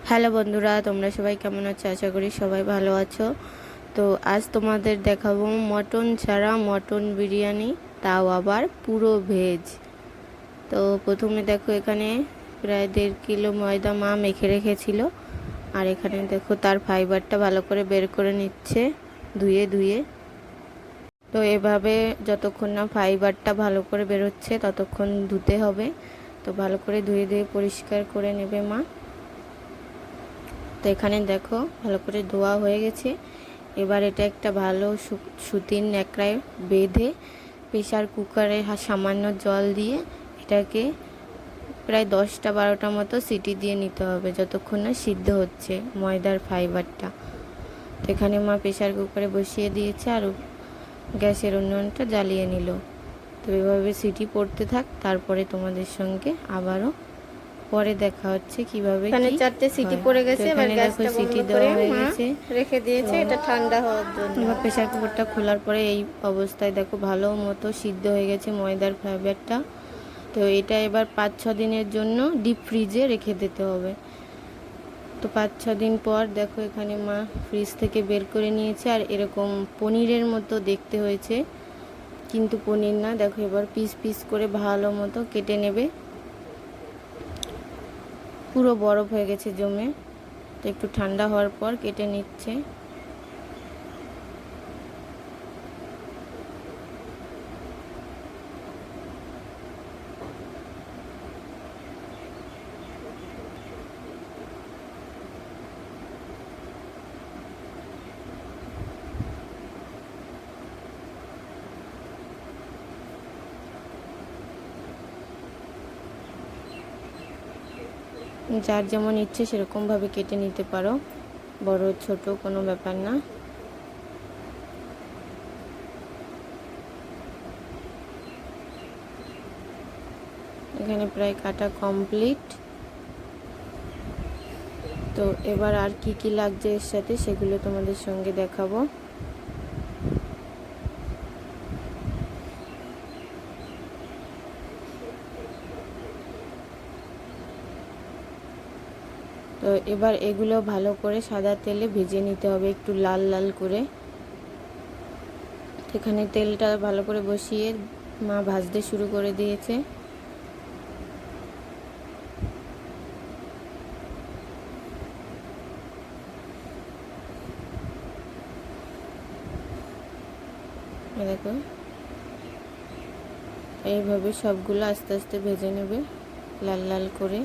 Hello বন্ধুরা, তোমরা সবাই কেমন আছো? আশা করি সবাই ভালো আছো। তো আজ তোমাদের দেখাবো মটন ছাড়া মটন বিরিয়ানি, তাও আবার পুরো ভেজ। তো প্রথমে দেখো, এখানে প্রায় 1.5 কিলো ময়দা মা মেখে রেখেছিল। আর এখানে দেখো তার ফাইবারটা ভালো করে বের করে নিচ্ছে ধুয়ে ধুয়ে। তো এভাবে যতক্ষণ না ফাইবারটা ভালো করে বেরোচ্ছে ততক্ষণ ধুতে হবে। তো ভালো করে ধুয়ে ধুয়ে পরিষ্কার করে নেবে মা। তো এখানে দেখো ভালো করে ধোয়া হয়ে গেছে। এবার এটা একটা ভালো সুতির ন্যাকড়ায় বেঁধে প্রেসার কুকারে সামান্য জল দিয়ে এটাকে প্রায় 10-12টা মতো সিটি দিয়ে নিতে হবে, যতক্ষণ না সিদ্ধ হচ্ছে ময়দার ফাইবারটা। তো এখানে মা প্রেসার কুকারে বসিয়ে দিয়েছে আর গ্যাসের উনুনটা জ্বালিয়ে নিল। তো এভাবে সিটি পড়তে থাক, তারপরে তোমাদের সঙ্গে আবারও পরে দেখা হচ্ছে কিভাবে। এখানে 4টে সিটি পড়ে গেছে। এবার গ্যাসটা বন্ধ করে রেখে দিয়েছে এটা ঠান্ডা হওয়ার জন্য। এবার প্রেসার কুকারটা খোলার পরে এই অবস্থায় দেখো ভালো মতো সিদ্ধ হয়ে গেছে ময়দার ফাইবারটা। তো এটা এবার 5-6 দিনের জন্য ডিপ ফ্রিজে রেখে দিতে হবে। তো 5-6 দিন পর দেখো এখানে মা ফ্রিজ থেকে বের করে নিয়েছে আর এরকম পনিরের মতো দেখতে হয়েছে, কিন্তু পনির না। দেখো এবার পিস পিস করে ভালো মতো কেটে নেবে। পুরো বরফ হয়ে গেছে জমে। তো একটু ঠান্ডা হওয়ার পর কেটে নিচ্ছে। যার যেমন ইচ্ছে সেরকমভাবে কেটে নিতে পারো, বড় ছোট কোনো ব্যাপার না। এখানে প্রায় কাটা কমপ্লিট। তো এবার আর কি কি লাগছে এর সাথে সেগুলো তোমাদের সঙ্গে দেখাবো। তো এবার এগুলো ভালো করে সাদা তেলে ভেজে নিতে হবে, একটু লাল লাল করে। এখানে তেলটা ভালো করে বসিয়ে মা ভাজতে শুরু করে দিয়েছে। দেখো এইভাবে সবগুলো আস্তে আস্তে ভেজে নেবে লাল লাল করে।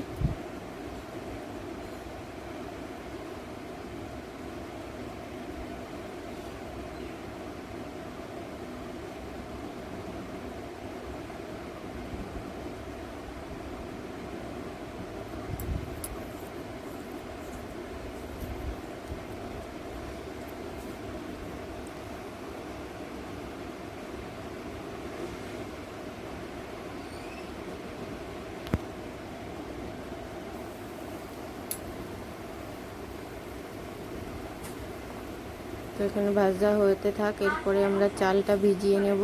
তো এখানে ভাজা হতে থাক, এরপরে আমরা চালটা ভিজিয়ে নেব।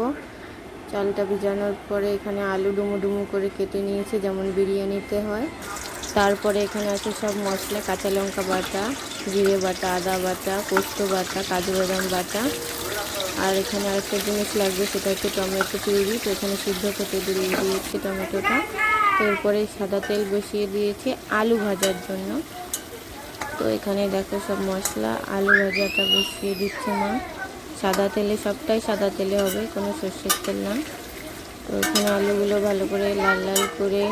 চালটা ভিজানোর পরে এখানে আলু ডুমো ডুমো করে কেটে নিয়েছি যেমন বিরিয়ানিতে হয়। তারপরে এখানে আছে সব মশলা, কাঁচা লঙ্কা বাটা, জিরে বাটা, আদা বাটা, পোস্ত বাটা, কাজু বাদাম বাটা। আর এখানে আরেকটা জিনিস লাগবে, সেটা হচ্ছে টমেটো পিউরি। তো এখানে সিদ্ধ করতে দিয়ে দিয়েছি টমেটোটা। তো এরপরে সাদা তেল বসিয়ে দিয়েছি আলু ভাজার জন্য। তো এখানে দেখো সব মশলা, আলু ভাজাটা বসিয়ে দিচ্ছে মা সাদা তেলে। সবটাই সাদা তেলে হবে, কোনো সর্ষের তেল না। তো এখানে আলুগুলো ভালো করে লাল লাল করে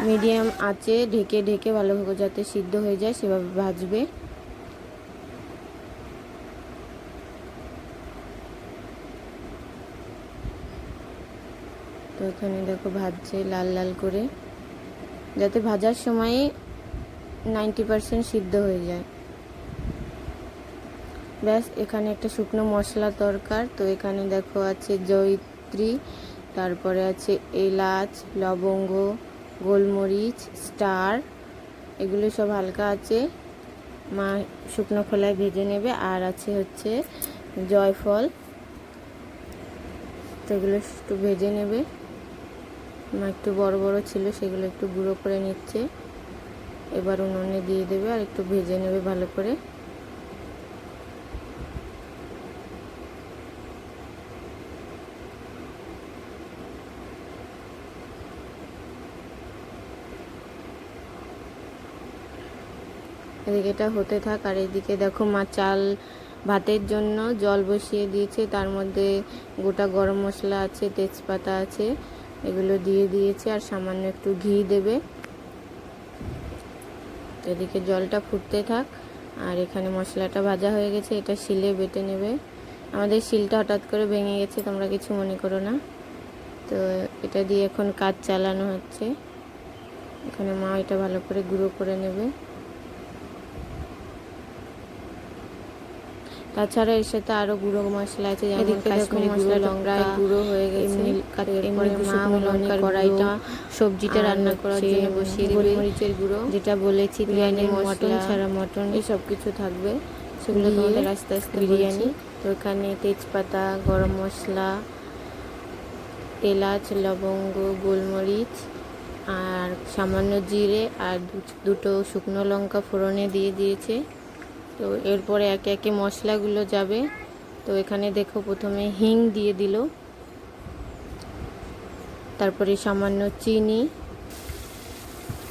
মিডিয়াম আঁচে ঢেকে ঢেকে ভালো যাতে সিদ্ধ হয়ে যায় সেভাবে ভাজবে। তো এখানে দেখো ভাজছে লাল লাল করে, যাতে ভাজার সময় 90% সিদ্ধ হয়ে যায়। ব্যাস, এখানে একটা শুকনো মশলা দরকার। তো এখানে দেখো আছে জয়িত্রী, তারপরে আছে এলাচ, লবঙ্গ, গোলমরিচ, স্টার, এগুলো সব হালকা আছে মা শুকনো খোলায় ভেজে নেবে। আর আছে হচ্ছে জয়ফল, তো এগুলো একটু ভেজে নেবে। মা একটু বড় বড় ছিল সেগুলো একটু গুঁড়ো করে নিচ্ছে। এবার উনুনে দিয়ে দেবে আর একটু ভেজে নেবে ভালো করে। এদিকে এটা হতে থাক, আর এদিকে দেখো মা চাল ভাতের জন্য জল বসিয়ে দিয়েছে, তার মধ্যে গোটা গরম মশলা আছে, তেজপাতা আছে, এগুলো দিয়ে দিয়েছে আর সামান্য একটু ঘি দেবে। এদিকে জলটা ফুটতে থাক, আর এখানে মশলাটা ভাজা হয়ে গেছে, এটা শিলে বেটে নেবে। আমাদের শিলটা হঠাৎ করে ভেঙে গেছে, তোমরা কিছু মনে করো না। তো এটা দিয়ে এখন কাজ চালানো হচ্ছে। এখানে মা এটা ভালো করে গুঁড়ো করে নেবে। তাছাড়া এর সাথে আরো গুঁড়ো মশলা আছে, যেমন কাশ্মীরি গুঁড়ো, লঙ্কা গুঁড়ো হয়ে গেছে। এরপরে মা লঙ্কার কড়াইটা সবজিটা রান্না করার জন্য বসিয়ে দেবে। গোলমরিচের গুঁড়ো, যেটা বলেছি বিরিয়ানি মটন ছাড়া মটন এসব কিছু থাকবে, সেগুলো তোমাদের আস্তে আস্তে বিরিয়ানি। তো এখানে তেজপাতা, গরম মশলা, এলাচ, লবঙ্গ, গোলমরিচ আর সামান্য জিরে আর দুটো শুকনো লঙ্কা ফোড়নে দিয়ে দিয়েছে। তো এরপরে একে একে মশলাগুলো যাবে। তো এখানে দেখো প্রথমে হিং দিয়ে দিল, তারপরে সামান্য চিনি,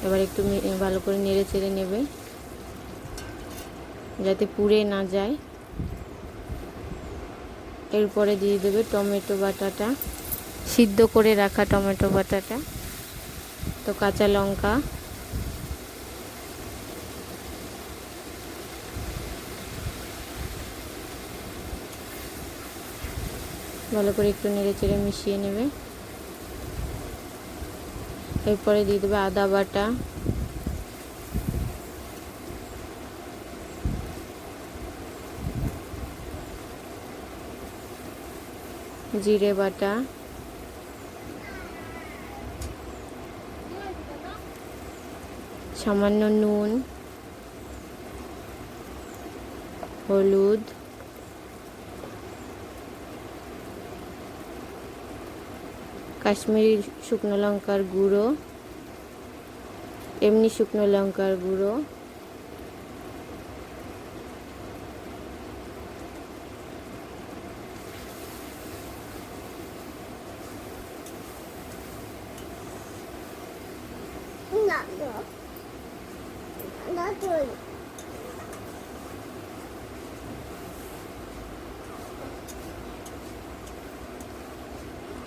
এবার একটু ভালো করে নেড়ে চেড়ে নেবে যাতে পুড়ে না যায়। এরপরে দিয়ে দেবে টমেটো বাটাটা, সিদ্ধ করে রাখা টমেটো বাটাটা, তো কাঁচা লঙ্কা, ভালো করে একটু নেড়ে চেড়ে মিশিয়ে নেবে। এরপরে দিয়ে দেবে আদা বাটা, জিরে বাটা, সামান্য নুন, হলুদ, কাশ্মীরি শুকনো লঙ্কার গুঁড়ো, এমনি শুকনো লঙ্কার গুঁড়ো,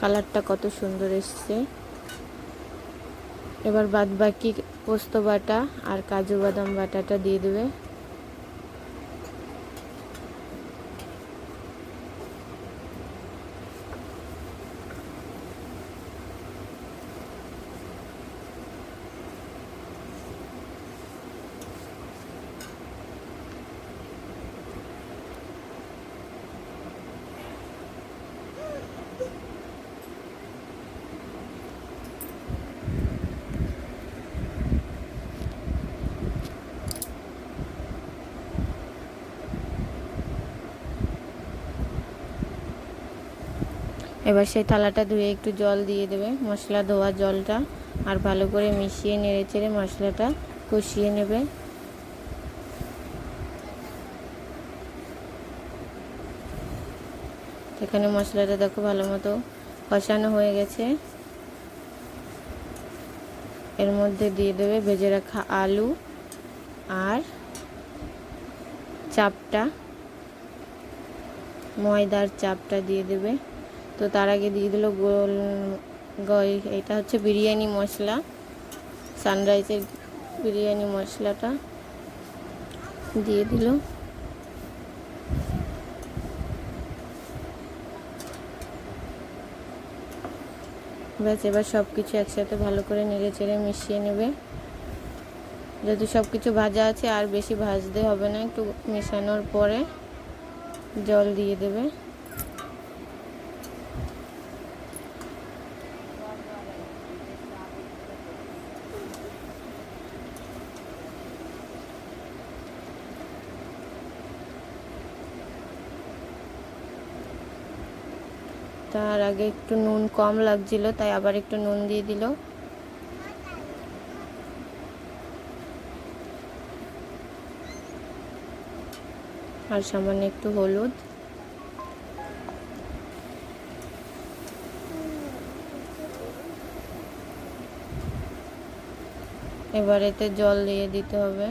কালারটা কত সুন্দর এসছে। এবার বাদ বাকি পোস্ত বাটা আর কাজু বাদাম বাটাটা দিয়ে দেবে। এবার সেই থালাটা ধুয়ে একটু জল দিয়ে দেবে, মশলা ধোয়া জলটা, আর ভালো করে মিশিয়ে নেড়ে চেড়ে মশলাটা কষিয়ে নেবে। এখানে মশলাটা দেখো ভালো মতো কষানো হয়ে গেছে। এর মধ্যে দিয়ে দেবে ভেজে রাখা আলু আর চাপটা, ময়দার চাপটা দিয়ে দেবে। তো তার আগে দিয়ে দিল এটা হচ্ছে বিরিয়ানি মশলা, সানরাইজের বিরিয়ানি মশলাটা দিয়ে দিল। ব্যাস, এবার সব কিছু একসাথে ভালো করে নেড়ে চেড়ে মিশিয়ে নেবে। যেহেতু সব কিছু ভাজা আছে আর বেশি ভাজতে হবে না, একটু মেশানোর পরে জল দিয়ে দেবে। তার আগে একটু নুন কম লাগছিল, তাই আবার একটু নুন দিয়ে দিল। আর সামান্য একটু হলুদ। এবার এতে জল দিয়ে দিতে হবে।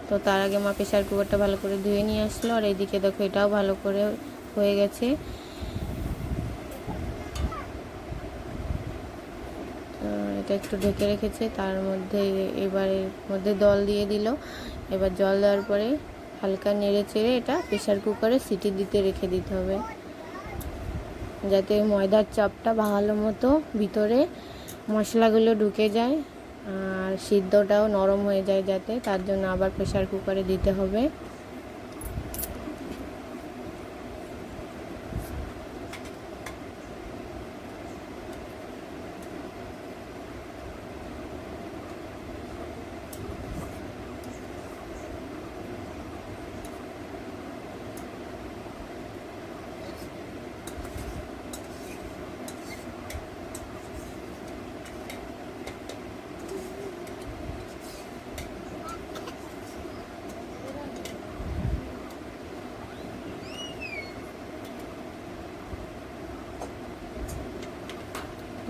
তো তার আগে মা প্রেশার কুকারটা ভালো করে ধুয়ে নিয়ে আসলো, আর এইদিকে দেখো এটাও ভালো করে হয়ে গেছে। এটা একটু ঢেকে রেখেছে, তার মধ্যে এবার এর মধ্যে জল দিয়ে দিল। এবার জল দেওয়ার পরে হালকা নেড়ে চেড়ে এটা প্রেশার কুকারে সিটি দিতে রেখে দিতে হবে, যাতে ময়দার চাপটা ভালো মতো ভিতরে মশলাগুলো ঢুকে যায় আর সিদ্ধটাও নরম হয়ে যায়, যাতে তার জন্য আবার প্রেশার কুকারে দিতে হবে।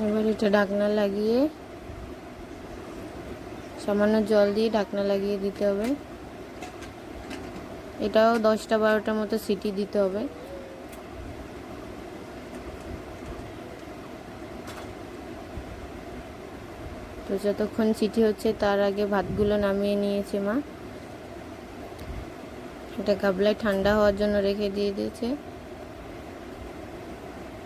এবার এটা ঢাকনা লাগিয়ে সামান্য জল দিয়ে ঢাকনা লাগিয়ে দিতে হবে। এটাও 10-12টার মতো সিটি দিতে হবে। তো যতক্ষণ সিটি হচ্ছে তার আগে ভাতগুলো নামিয়ে নিয়েছে মা। এটা গাবলায় ঠান্ডা হওয়ার জন্য রেখে দিয়েছে।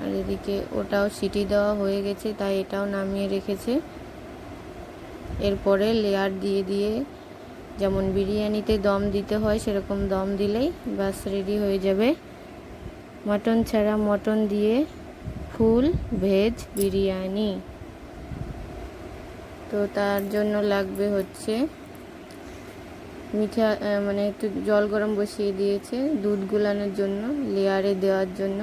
আর এদিকে ওটাও সিটি দেওয়া হয়ে গেছে, তাই এটাও নামিয়ে রেখেছে। এরপরে লেয়ার দিয়ে দিয়ে যেমন বিরিয়ানিতে দম দিতে হয় সেরকম দম দিলেই বাস রেডি হয়ে যাবে মটন ছাড়া মটন দিয়ে ফুল ভেজ বিরিয়ানি। তো তার জন্য লাগবে হচ্ছে মিঠা, মানে একটু জল গরম বসিয়ে দিয়েছে দুধ গুলানোর জন্য, লেয়ারে দেওয়ার জন্য।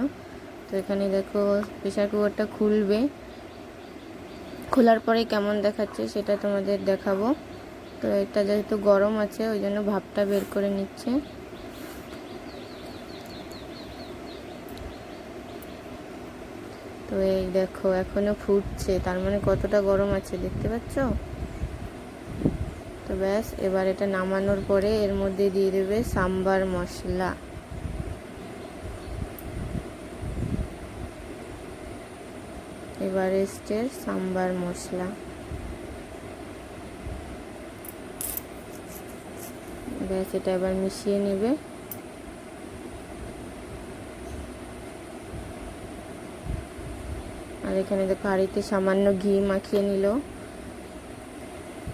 তো এখানে দেখো প্রেশার কুকারটা খুলবে, খোলার পরে কেমন দেখাচ্ছে সেটা তোমাদের দেখাবো। তো এটা যেহেতু গরম আছে ওই জন্য ভাপটা বের করে নিচ্ছে। তো এই দেখো এখনো ফুটছে, তার মানে কতটা গরম আছে দেখতে পাচ্ছ। তো ব্যাস, এবার এটা নামানোর পরে এর মধ্যে দিয়ে দেবে সাম্বার মশলা। এভারেস্টের সাম্বার মশলা। ব্যাস, এটা এবার মিশিয়ে নেবে। আর এখানে দেখো হাঁড়িতে সামান্য ঘি মাখিয়ে নিল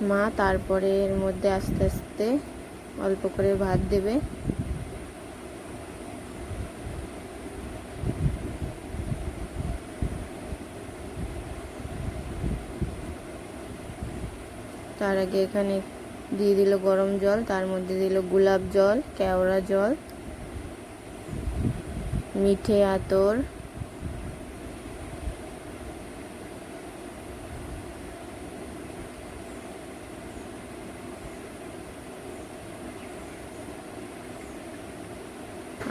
মা। তারপরে এর মধ্যে আস্তে আস্তে অল্প করে ভাত দেবে। তার আগে এখানে দিয়ে দিল গরম জল, তার মধ্যে দিল গোলাপ জল, কেওড়া জল, মিঠে আতর,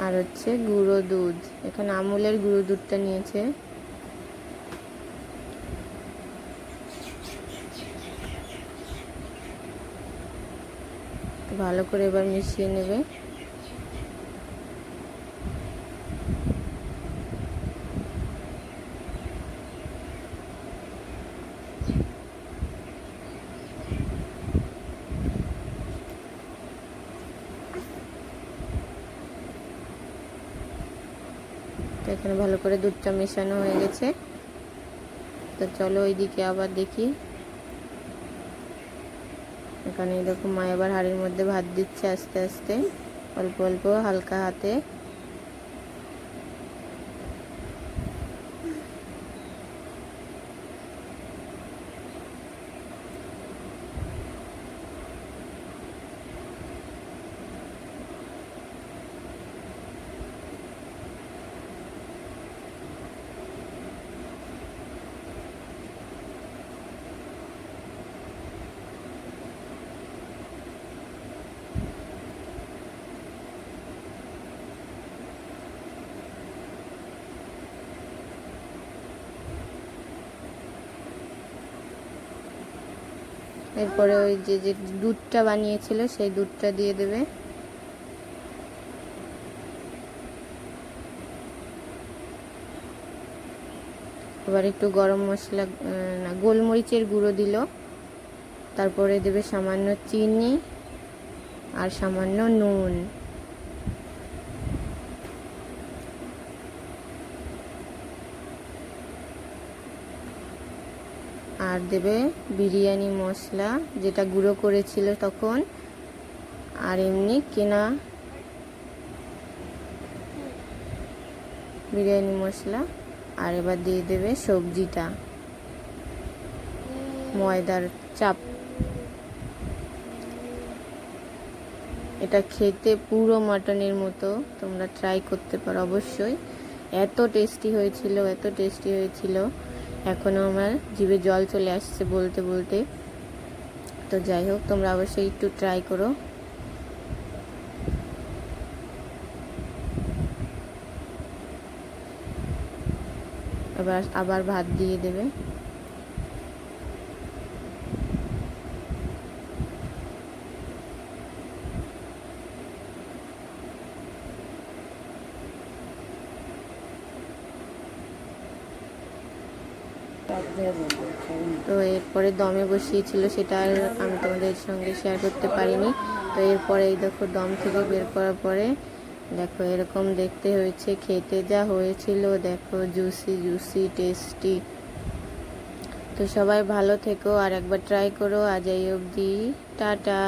আর হচ্ছে গুঁড়ো দুধ। এখানে আমুলের গুঁড়ো দুধটা নিয়েছে। ভালো করে এবার মিশিয়ে নেবে। তো এখানে ভালো করে দুধটা মেশানো হয়ে গেছে। তো চলো ওইদিকে আবার দেখি। এখানে দেখো মা এবার হাঁড়ির মধ্যে ভাত দিচ্ছে আস্তে আস্তে, অল্প অল্প হালকা হাতে। এরপরে ওই যে যে দুধটা বানিয়েছিল সেই দুধটা দিয়ে দেবে। এবার একটু গরম মশলা না গোলমরিচের গুঁড়ো দিল, তারপরে দেবে সামান্য চিনি আর সামান্য নুন। আর দেবে বিরিয়ানি মশলা যেটা গুঁড়ো করেছিল তখন, আর এমনি কেনা বিরিয়ানি মশলা। আর এবার দিয়ে দেবে সবজিটা, ময়দার চাপ। এটা খেতে পুরো মাটনের মতো, তোমরা ট্রাই করতে পারো অবশ্যই। এত টেস্টি হয়েছিল, এত টেস্টি হয়েছিল, এখনও আমার জিভে জল চলে আসছে বলতে বলতে। তো যাই হোক, তোমরা অবশ্যই একটু ট্রাই করো। এবার আবার ভাত দিয়ে দেবে। তো এরপরে দমে বসিয়েছিল, সেটা আর আমি তোমাদের সঙ্গে শেয়ার করতে পারিনি। তো এরপরে এই দেখো দম থেকে বের করার পরে দেখো এরকম দেখতে হয়েছে, খেতে যা হয়েছিল দেখো, জুসি জুসি টেস্টি। তো সবাই ভালো থেকো, আর একবার ট্রাই করো। আজ এই অবধি, টাটা।